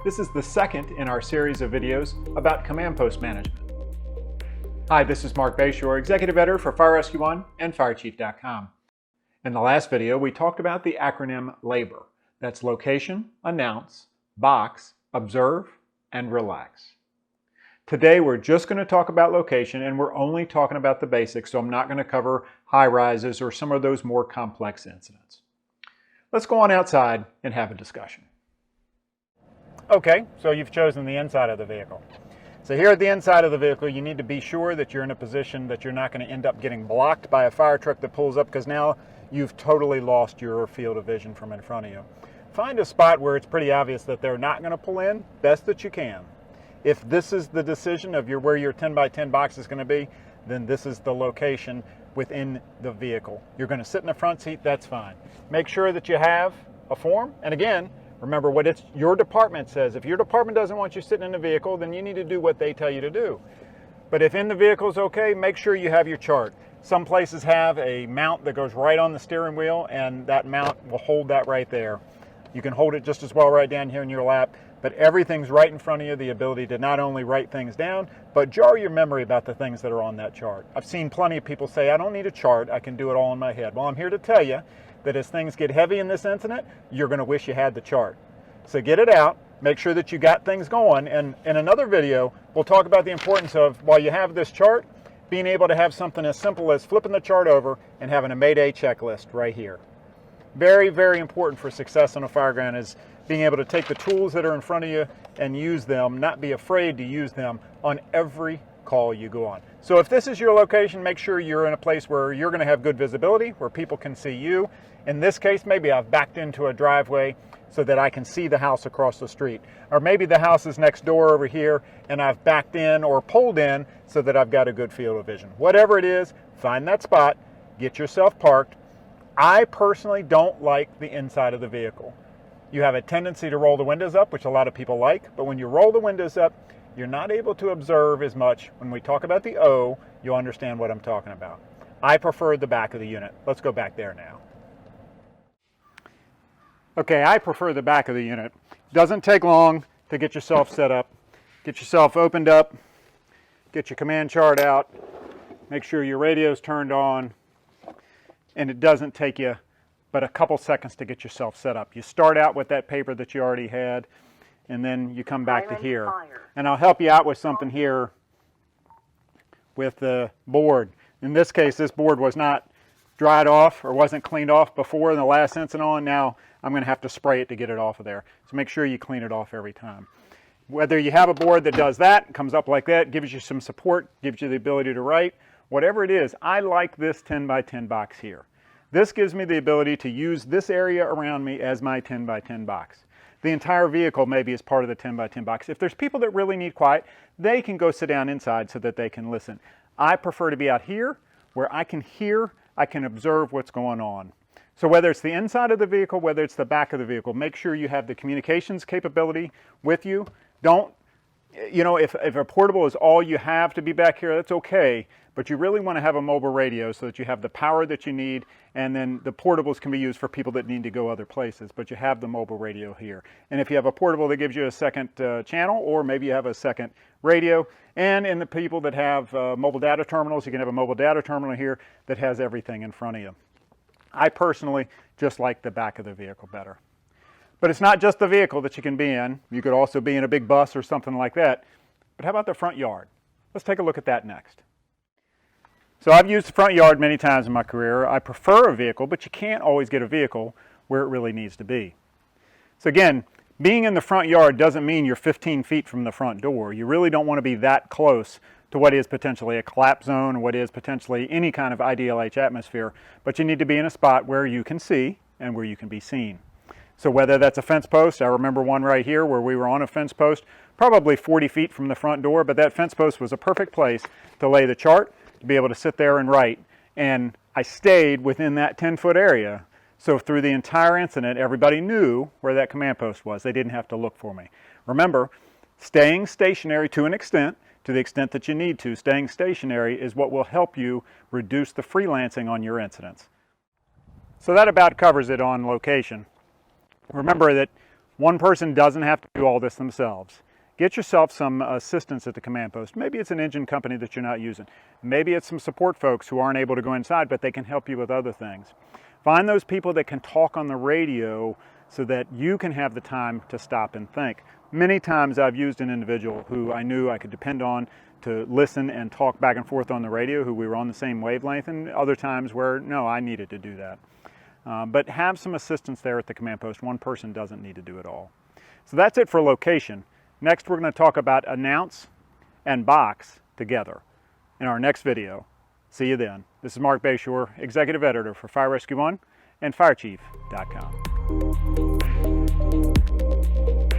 This is the second in our series of videos about command post management. Hi, this is Marc Bashoor, Executive Editor for Fire Rescue One and FireChief.com. In the last video, we talked about the acronym LABOR. That's Location, Announce, Box, Observe, and Relax. Today, we're just going to talk about location, and we're only talking about the basics, so I'm not going to cover high rises or some of those more complex incidents. Let's go on outside and have a discussion. Okay, so you've chosen the inside of the vehicle. So here at the inside of the vehicle, you need to be sure that you're in a position that you're not going to end up getting blocked by a fire truck that pulls up, because now you've totally lost your field of vision from in front of you. Find a spot where it's pretty obvious that they're not going to pull in, best that you can. If this is the decision of where your 10 by 10 box is going to be, then this is the location within the vehicle. You're going to sit in the front seat, that's fine. Make sure that you have a form, and again, remember what your department says. If your department doesn't want you sitting in the vehicle, then you need to do what they tell you to do. But if in the vehicle is okay, make sure you have your chart. Some places have a mount that goes right on the steering wheel, and that mount will hold that right there. You can hold it just as well right down here in your lap, but everything's right in front of you, the ability to not only write things down, but jar your memory about the things that are on that chart. I've seen plenty of people say, I don't need a chart, I can do it all in my head. Well, I'm here to tell you that as things get heavy in this incident, you're going to wish you had the chart. So get it out, make sure that you got things going, and in another video, we'll talk about the importance of, while you have this chart, being able to have something as simple as flipping the chart over and having a Mayday checklist right here. Very, very important for success on a fire ground is being able to take the tools that are in front of you and use them, not be afraid to use them on every call you go on. So if this is your location, make sure you're in a place where you're going to have good visibility, where people can see you. In this case, maybe I've backed into a driveway so that I can see the house across the street. Or maybe the house is next door over here and I've backed in or pulled in so that I've got a good field of vision. Whatever it is, find that spot, get yourself parked. I personally don't like the inside of the vehicle. You have a tendency to roll the windows up, which a lot of people like, but when you roll the windows up, you're not able to observe as much. When we talk about the O, you'll understand what I'm talking about. I prefer the back of the unit. Let's go back there now. Okay, I prefer the back of the unit. Doesn't take long to get yourself set up, get yourself opened up, get your command chart out, make sure your radio's turned on, and it doesn't take you but a couple seconds to get yourself set up. You start out with that paper that you already had, and then you come back to here. And I'll help you out with something here with the board. In this case, this board was not dried off or wasn't cleaned off before the last incident on. Now I'm going to have to spray it to get it off of there. So make sure you clean it off every time. Whether you have a board that does that, comes up like that, gives you some support, gives you the ability to write, whatever it is, I like this 10 by 10 box here. This gives me the ability to use this area around me as my 10 by 10 box. The entire vehicle maybe is part of the 10 by 10 box. If there's people that really need quiet, they can go sit down inside so that they can listen. I prefer to be out here where I can hear, I can observe what's going on. So whether it's the inside of the vehicle, whether it's the back of the vehicle, make sure you have the communications capability with you. Don't, if a portable is all you have to be back here, that's okay, but you really want to have a mobile radio so that you have the power that you need, and then the portables can be used for people that need to go other places, but you have the mobile radio here. And if you have a portable that gives you a second channel, or maybe you have a second radio, and in the people that have mobile data terminals, you can have a mobile data terminal here that has everything in front of you. I personally just like the back of the vehicle better. But it's not just the vehicle that you can be in. You could also be in a big bus or something like that. But how about the front yard? Let's take a look at that next. So I've used the front yard many times in my career. I prefer a vehicle, but you can't always get a vehicle where it really needs to be. So again, being in the front yard doesn't mean you're 15 feet from the front door. You really don't want to be that close to what is potentially a collapse zone or what is potentially any kind of IDLH atmosphere, but you need to be in a spot where you can see and where you can be seen. So whether that's a fence post, I remember one right here where we were on a fence post, probably 40 feet from the front door, but that fence post was a perfect place to lay the chart, to be able to sit there and write. And I stayed within that 10-foot area. So through the entire incident, everybody knew where that command post was. They didn't have to look for me. Remember, staying stationary to an extent, to the extent that you need to, staying stationary is what will help you reduce the freelancing on your incidents. So that about covers it on location. Remember that one person doesn't have to do all this themselves. Get yourself some assistance at the command post. Maybe it's an engine company that you're not using. Maybe it's some support folks who aren't able to go inside, but they can help you with other things. Find those people that can talk on the radio so that you can have the time to stop and think. Many times I've used an individual who I knew I could depend on to listen and talk back and forth on the radio, who we were on the same wavelength, and other times where, no, I needed to do that. But have some assistance there at the command post. One person doesn't need to do it all. So that's it for location. Next, we're going to talk about announce and box together in our next video. See you then. This is Marc Bashoor, Executive Editor for Fire Rescue One and FireChief.com.